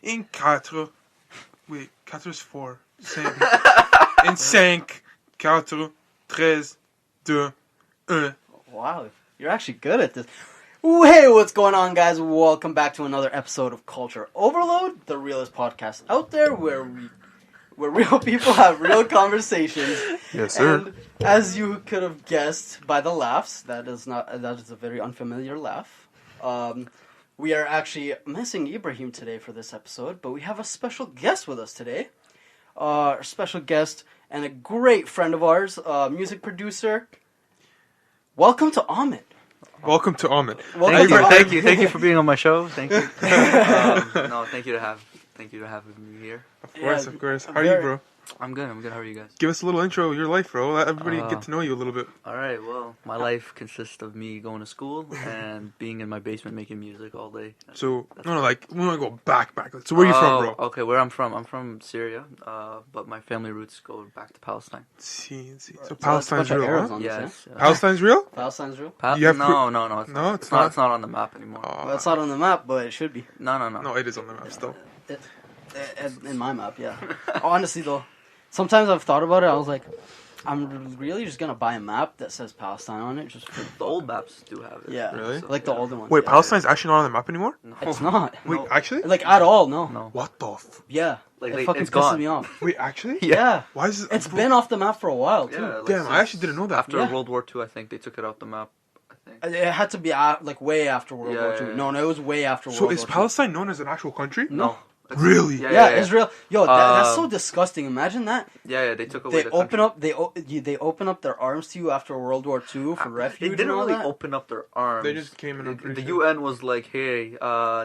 in quatre. Wait, quatre is 4. Cinq. In cinq, quatre, treize, deux, un. Wow, you're actually good at this. Hey, what's going on, guys? Welcome back to another episode of Culture Overload, the realest podcast out there where real people have real conversations. Yes, sir. And as you could have guessed by the laughs, that is a very unfamiliar laugh. We are actually missing Ibrahim today for this episode, but we have a special guest with us today. Our special guest and a great friend of ours, music producer. Welcome to Ahmad. Welcome to Ahmad. Thank you for being on my show. Thank you. Thank you to having me here. Of course. How are you, bro? I'm good. How are you guys? Give us a little intro of your life, bro. Let everybody get to know you a little bit. All right. Well, my life consists of me going to school and being in my basement making music all day. So, we want to go back. So, where are you from, bro? Okay, where I'm from? I'm from Syria, but my family roots go back to Palestine. See. So, Palestine's real, huh? Yes. Palestine's real? Palestine's real? No. It's not on the map anymore. Well, it's not on the map, but it should be. No. No, it is on the map still. In my map, yeah. Honestly, though, sometimes I've thought about it. I was like, I'm really just gonna buy a map that says Palestine on it, just for the old maps do have it. Yeah, really? Like the older ones. Wait, yeah. Palestine's actually not on the map anymore? No. It's not. Wait, actually? Like at all? No. What the? Yeah. Like, it fucking it's pisses gone. me off. Wait, actually? Yeah. Why is it? It's been off the map for a while too. Yeah, Damn, I actually didn't know that. After World War II, I think they took it off the map. It had to be way after World War II. Yeah. No, it was way after World So War II. is Palestine known as an actual country? No. Really? Yeah, Israel. Yo, that's so disgusting. Imagine that. Yeah, they took away They open up their arms to you after World War II for refuge. They didn't and all really that. open up their arms. They just came in. The UN was like, "Hey,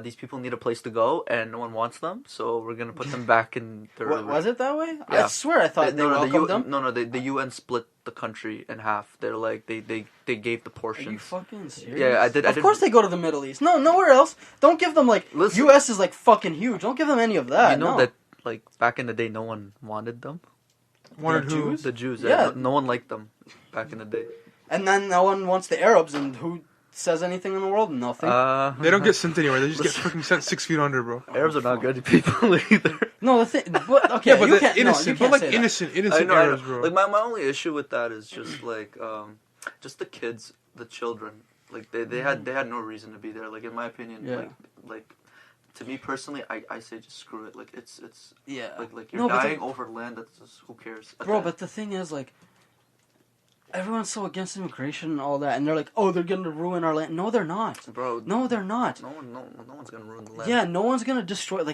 these people need a place to go, and no one wants them, so we're gonna put them back in their." Was it that way? Yeah. I swear I thought they welcomed them. No, the UN split the country in half. They're like they gave the portions. Are you fucking serious? Yeah, I did. Of course they go to the Middle East. No, nowhere else. Don't give them Listen, U.S. is fucking huge. Don't give them any of that. You know that back in the day, no one wanted them. Wanted who? The Jews. Yeah. No one liked them back in the day. And then no one wants the Arabs, and who says anything in the world? Nothing. They don't get sent anywhere. They just get freaking sent 6 feet under, bro. Arabs are not good people either. No, the thing. But, okay, Yeah, but you they're can't. innocent. No, you But can't say innocent I know. Arabs, bro. Like my only issue with that is just just the kids, the children. Like they had no reason to be there. Like in my opinion, Yeah. like to me personally, I say just screw it. Like it's Yeah. like you're dying over land. That's just who cares. Bro, but the thing is, everyone's so against immigration and all that, and they're like, oh, they're gonna ruin our land. No, they're not. Bro, No, they're not. no one's gonna ruin the land. Yeah, no one's gonna destroy.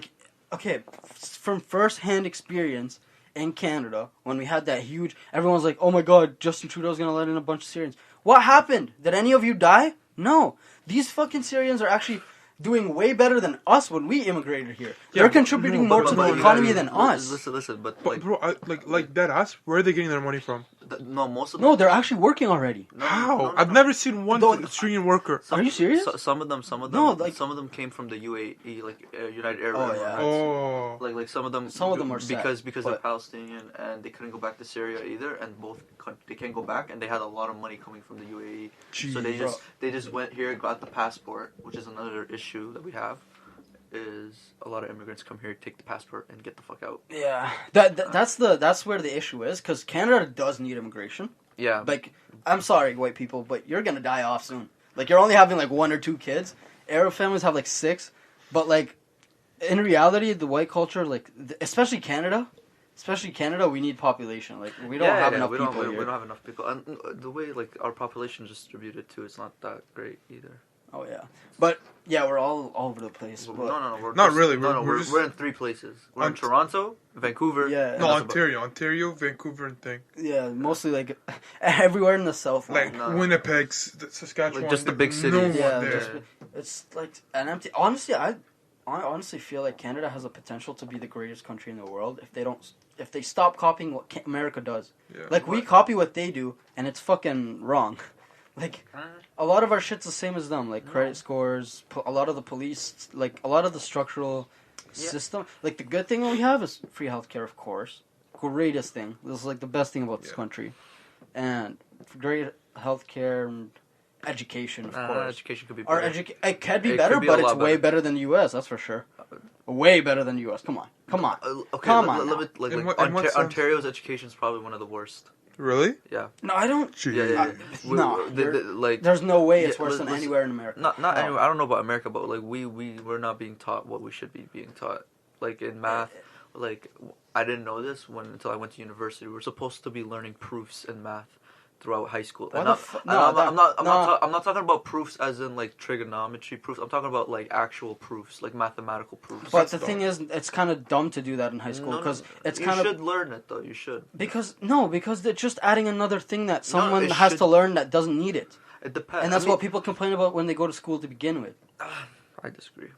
Okay, from first-hand experience in Canada, when we had that huge, everyone's like, oh my god, Justin Trudeau's gonna let in a bunch of Syrians. What happened? Did any of you die? No. These fucking Syrians are actually doing way better than us when we immigrated here. Yeah, They're contributing more to the economy than us. Listen, but Bro, like dead ass. Where are they getting their money from? most of them. No, they're actually working already. How? No. I've never seen one Syrian worker. Are you serious? Some of them. No, some of them came from the UAE, United Arab Oh, Emirates. yeah. Oh. Like some of them are sad, because they're but- Palestinian and they couldn't go back to Syria either, and they can't go back, and they had a lot of money coming from the UAE. So Jeez. they just went here, got the passport, which is another issue that we have. Is a lot of immigrants come here, take the passport, and get the fuck out. Yeah, that's where the issue is, because Canada does need immigration. Yeah, I'm sorry, white people, but you're gonna die off soon. You're only having 1 or 2 kids. Arab families have 6, but in reality, the white culture, especially Canada, we need population. We don't have enough people here. We don't have enough people, and the way our population is distributed too, it's not that great either. Oh yeah, but yeah, we're all over the place. No, But we're Not really, We're in 3 places. We're in Toronto, Vancouver. Yeah. No, Ontario, Vancouver, and thing. yeah, mostly everywhere in the south. Winnipeg, Saskatchewan. Just the big no cities. one Yeah, there. it's an empty. Honestly, I honestly feel like Canada has a potential to be the greatest country in the world if they stop copying what America does. Yeah. We copy what they do, and it's fucking wrong. A lot of our shit's the same as them. Credit scores, a lot of the police, a lot of the structural system. The good thing we have is free healthcare, of course. Greatest thing. This is the best thing about this country, and great healthcare and education, of course. Education could be better. It could be It better, could be but a it's lot way better. better than the U.S. That's for sure. Way better than U.S. Come on. Okay, Come on. let me, like, In like what sense? Ontario's education is probably one of the worst. Really? Yeah. No, I don't. Jeez. Yeah. No, Like, there's no way it's yeah, worse than listen, anywhere in America. Not No. anywhere. I don't know about America, but like we're not being taught what we should be being taught. Like in math, like I didn't know this until I went to university. We're supposed to be learning proofs in math throughout high school. What And the not- fu- and no, I'm not talking about proofs as in like trigonometry proofs. I'm talking about like actual proofs, like mathematical proofs. But the thing is, it's kind of dumb to do that in high school because it's you kind of should learn it though. You should. because they're just adding another thing that No, someone it has should- to learn that doesn't need it, It depends. and that's I mean, what people complain about when they go to school to begin with. I disagree.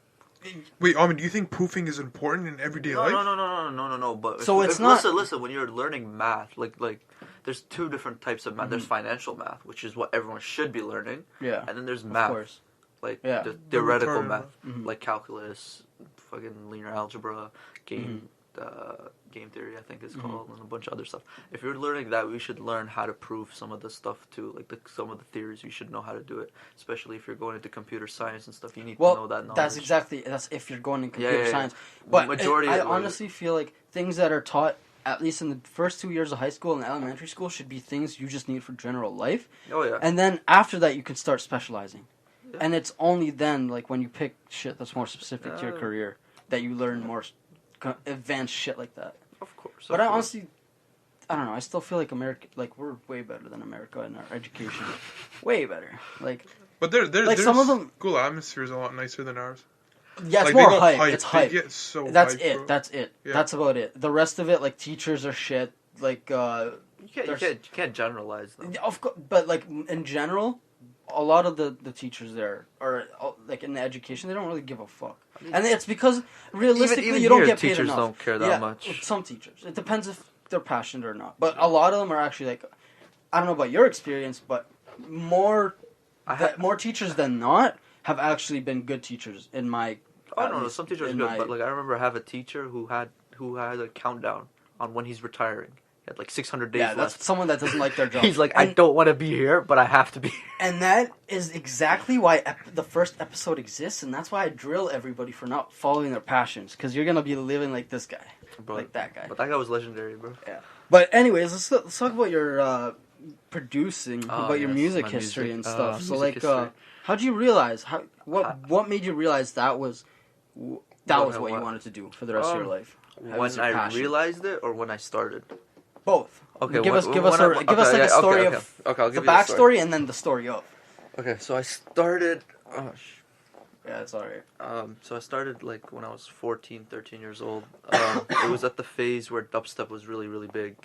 Wait, Ahmed, do you think proofing is important in everyday life? No. But So it's not- Listen. When you're learning math, like there's two different types of math. There's financial math, which is what everyone should be learning, Yeah, and then there's of math, course. like Yeah. the theoretical Retarded math, Mhm. like calculus, fucking linear algebra, game theory, I think it's called, and a bunch of other stuff. If you're learning that, we should learn how to prove some of the stuff too, like some of the theories. You should know how to do it, especially if you're going into computer science and stuff. You need to know that knowledge. That's if you're going in computer Yeah. science. But Majority I of, like- honestly feel like things that are taught at least in the first 2 years of high school and elementary school should be things you just need for general life. Oh yeah. And then after that, you can start specializing. Yeah. And it's only then, like when you pick shit that's more specific to your Yeah. career, that you learn more advanced shit like that. Of course. But I honestly, I don't know. I still feel like America, like we're way better than America in our education. Way better. Like, But their Like, some of them- school atmosphere is a lot nicer than ours. yeah, it's Like, more they got hype. It's hype. They get so That's hyped, it. bro. That's it. Yeah. That's about it. The rest of it, like teachers are shit. Like, you there's- can't generalize them. of course, but like in general, a lot of the teachers there are like in the education, they don't really give a fuck, and it's because realistically even you don't here, get paid teachers enough. don't care that Yeah, much. Some teachers, it depends if they're passionate or not. But a lot of them are actually like, I don't know about your experience, but more teachers than not have actually been good teachers in my. Oh at no, least some teachers are in good, my- but like I remember I have a teacher who had a countdown on when he's retiring. He had like 600 days yeah, left. that's someone that doesn't like their job. He's like, I And- don't want to be here, but I have to be. And that is exactly why the first episode exists, and that's why I drill everybody for not following their passions, because you're gonna be living like this guy, Bro, like that guy. But that guy was legendary, bro. Yeah. But anyways, let's talk about your producing, about your yes, music my history music- and stuff. So music like, history. how'd you realize? What made you realize that was what you what? wanted to do for the rest of your life? That was When your I passion. realized it, or when I started. Both. Okay, give us when like I- a okay, story okay, of okay, I'll the give you the story. backstory and then the story of. Okay, so I started. Yeah, it's alright. So I started like when I was 14, 13 years old. It was at the phase where dubstep was really, really big.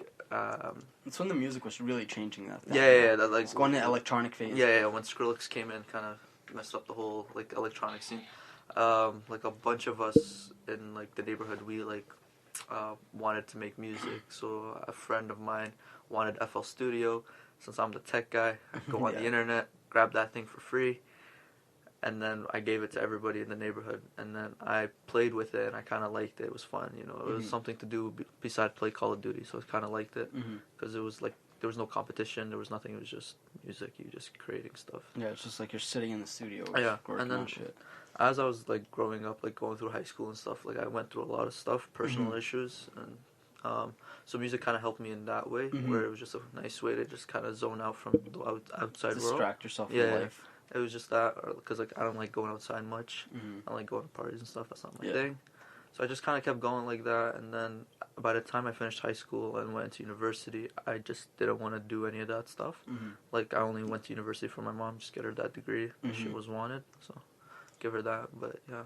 It's when the music was really changing that. That like It's going to electronic phase. Yeah, when Skrillex came in, kind of messed up the whole like electronic scene. Like a bunch of us in like the neighborhood, we like wanted to make music. So a friend of mine wanted FL Studio. Since I'm the tech guy, I go on the internet, grab that thing for free, and then I gave it to everybody in the neighborhood. And then I played with it, and I kind of liked it. It was fun, you know. It was something to do besides play Call of Duty. So I kind of liked it because it was like there was no competition, there was nothing. It was just music. You just creating stuff. Yeah, it's just like you're sitting in the studio. Yeah, working and then on shit. as I was like growing up, like going through high school and stuff, like I went through a lot of stuff, personal issues, and so music kind of helped me in that way, where it was just a nice way to just kind of zone out from the outside world. Distract yourself Yeah, from life. It was just that, because like I don't like going outside much. I like going to parties and stuff. That's not my thing. So I just kind of kept going like that, and then by the time I finished high school and went to university, I just didn't want to do any of that stuff. Like I only went to university for my mom, just get her that degree. She was wanted, so give her that. But yeah.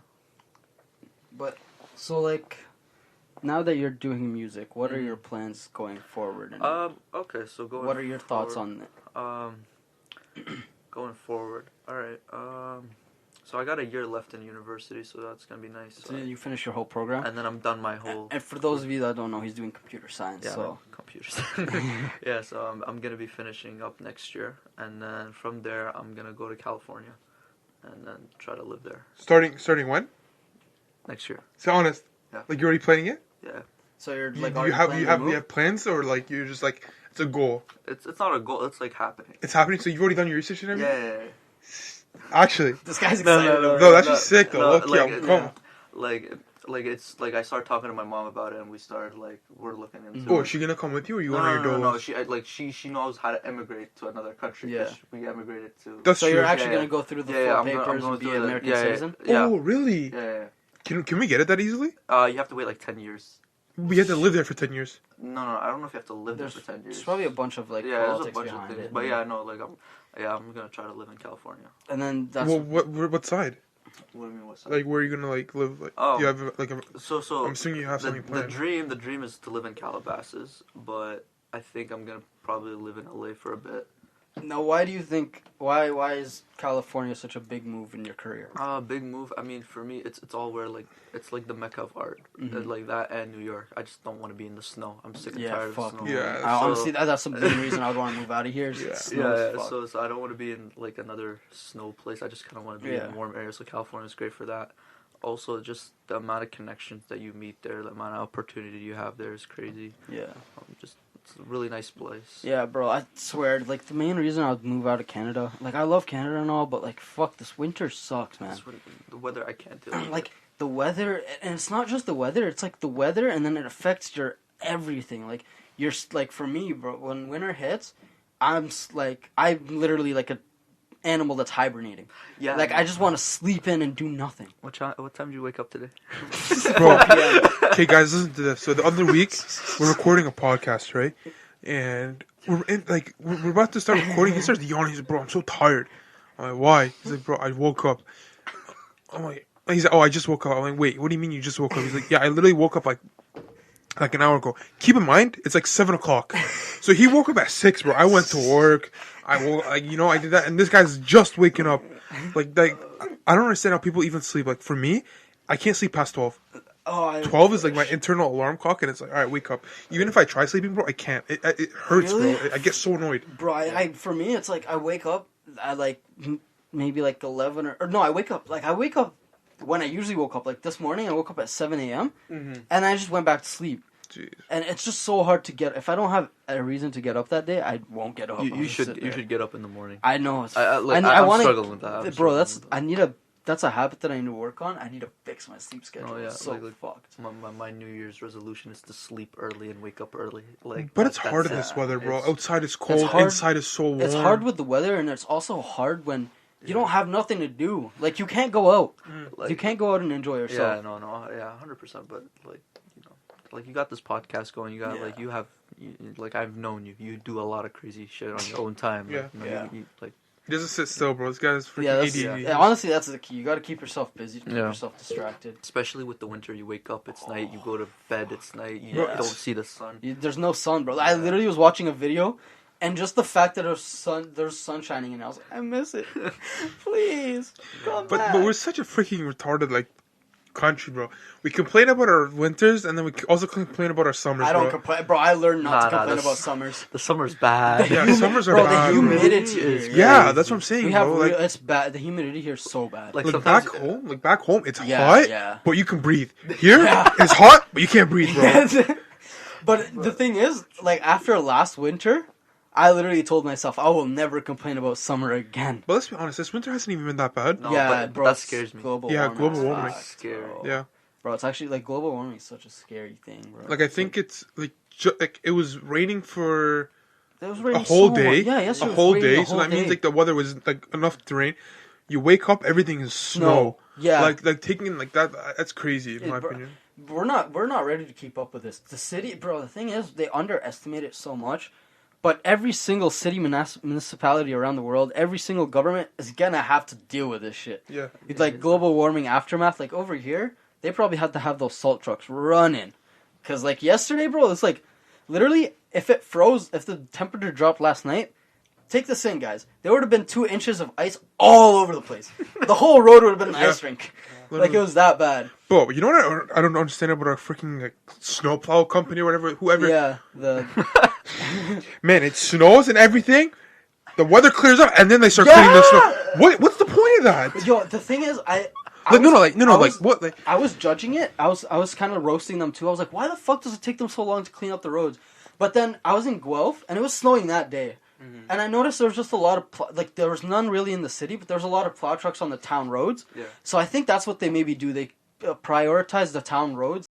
But so like, now that you're doing music, what are your plans going forward? And Okay, so going. what are your thoughts forward, on it? Going forward, all right. So I got a year left in university, so that's gonna be nice. So you finish your whole program, And then I'm done my whole. and for those of you that don't know, he's doing computer science. Yeah, So computers. Yeah, so I'm gonna be finishing up next year, and then from there I'm gonna go to California, and then try to live there Starting when? next year. Say honest. Yeah. Like you're already planning it? Yeah, so you're You, like, you already have planning you to have move? you have plans, or like you're just like it's a goal. it's not a goal. It's like happening. It's happening. So you've already done your research and everything. Yeah. Actually, This guy's No, excited. no, already. no, that's just sick though. No, Look, like, I'm calm. Like like it's like I started talking to my mom about it, and we started like we're looking into. Oh, it. is she gonna come with you, or you No, want her no, to no, do no. it? She knows how to emigrate to another country. Yeah. 'Cause we emigrated to. That's So true. you're actually Yeah, gonna yeah. go through the Yeah, full I'm papers going and be through an the- American yeah, citizen? Yeah. Oh, really? Yeah. Can we get it that easily? You have to wait like 10 years. We have to live there for 10 years. No, I don't know if you have to live there for 10 years. There's probably a bunch of like yeah, there's a politics bunch of behind things. it. But yeah, no, like I'm gonna try to live in California. And then that's Well, what side? What do you mean what's that? Like, where are you gonna like live? Like, Oh. you have like a. So I'm assuming you have the something planned. dream is to live in Calabasas, but I think I'm gonna probably live in LA for a bit. now. Why do you think? Why is California such a big move in your career? Big move. I mean, for me, it's all where like it's like the mecca of art, Mhm. like that and New York. I just don't want to be in the snow. I'm sick and Yeah, tired of fuck the snow. no. Yeah, Honestly, that's the main reason I would want to move out of here. Is Yeah. it snows, Yeah, fuck. so I don't want to be in like another snow place. I just kind of want to be Yeah. in warm areas. So California is great for that. Also, just the amount of connections that you meet there, the amount of opportunity you have there is crazy. Yeah. Just it's a really nice place. Yeah, bro, I swear, like, the main reason I would move out of Canada, like, I love Canada and all, but, like, fuck, this winter sucks, man. That's what, the weather I can't deal with. Like, the weather, and it's not just the weather, it's, like, the weather, and then it affects your everything. Like, like, for me, bro, when winter hits, I'm literally, like, a animal that's hibernating. Yeah. Like, I just want to sleep in and do nothing. What time did you wake up today? Bro, okay, guys, listen to this. So the other week, we're recording a podcast, right? And we're about to start recording. He starts yawning. He's like, "Bro, I'm so tired." I'm like, "Why?" He's like, "Bro, I woke up." I'm like, he's like, "Oh, I just woke up." I'm like, "Wait, what do you mean you just woke up?" He's like, "Yeah, I literally woke up like an hour ago." Keep in mind, it's like 7:00. So he woke up at 6, bro. I went to work. I did that, and this guy's just waking up. Like, I don't understand how people even sleep. Like, for me, I can't sleep past 12. 12 is like my internal alarm clock, and it's like, all right, wake up. Even if I try sleeping, bro, I can't. It hurts, Really? bro. I get so annoyed. Bro, for me, it's like I wake up at like maybe like 11 or no, I wake up when I usually woke up. Like this morning, I woke up at 7 a.m. And I just went back to sleep. Jeez. And it's just so hard to get. If I don't have a reason to get up that day, I won't get up. You should get up in the morning. I know. I'm wanna, struggling with that. bro. That's a habit that I need to work on. I need to fix my sleep schedule. Oh, yeah, It's so like- fucked. My New Year's resolution is to sleep early and wake up early. Like, But it's hard in that's this it. weather, bro. It's- Outside is cold. hard. Inside is so warm. It's hard with the weather, and it's also hard when you don't have nothing to do. Like you can't go out. Like, You can't go out and enjoy yourself. Yeah, no, 100%. But like, like you got this podcast going. You got Yeah. like like I've known you. You do a lot of crazy shit on your own time. Yeah. Yeah. Like He doesn't sit still, bro. This guy's freaking Yeah, that's, ADD. yeah, honestly, that's the key. You got to keep yourself busy, to keep Yeah. yourself distracted. especially with the winter, you wake up, it's night. You go to bed, it's night. You Yes. don't see the sun. There's no sun, bro. I literally was watching a video, and just the fact that there's sun shining, and I was like, I miss it. Please, come back. But we're such a freaking retarded country, bro. We complain about our winters, and then we also complain about our summers. I don't bro. complain, bro. I learned not to Nah, complain this- about summers. The summer's bad. Yeah, Humi- summers are bro, bad, the bro. humidity is here. Yeah, crazy. that's what I'm saying, We have bro. it's bad. The humidity here is so bad. Like Like sometimes, back home, it's Yeah, hot, yeah. but you can breathe. Here, Yeah. it's hot, but you can't breathe, bro. But the thing is, like after last winter, I literally told myself I will never complain about summer again. But let's be honest, this winter hasn't even been that bad. No, yeah, but bro, that it's scares me. Global Yeah, warming global is warming. fucked, Scary. bro. Yeah, Bro, it's actually like global warming is such a scary thing, bro. like I think it's like it was raining for It was a raining whole so day, much. Yeah, yesterday a was whole raining day. the So whole that means day. like the weather was like enough to rain. You wake up, everything is snow. No, yeah. like taking in like that. That's crazy in my bro, opinion. We're not ready to keep up with this. The city, bro. The thing is, they underestimate it so much. But every single city, municipality around the world, every single government is gonna have to deal with this shit. Yeah, It's like global warming aftermath. Like over here, they probably had to have those salt trucks running, cause like yesterday, bro, it's like literally if it froze, if the temperature dropped last night. Take this in, guys. There would have been 2 inches of ice all over the place. The whole road would have been an ice rink. Like it was that bad. Bro, you know what I don't understand about our freaking like snowplow company or whoever. Yeah, Man, it snows and everything. The weather clears up, and then they start cleaning the snow. What's the point of that? Yo, the thing is, I what? Like, I was judging it. I was kind of roasting them too. I was like, why the fuck does it take them so long to clean up the roads? But then I was in Guelph, and it was snowing that day. And I noticed there was just a lot of, there was none really in the city, but there was a lot of plow trucks on the town roads. Yeah. So I think that's what they maybe do. They prioritize the town roads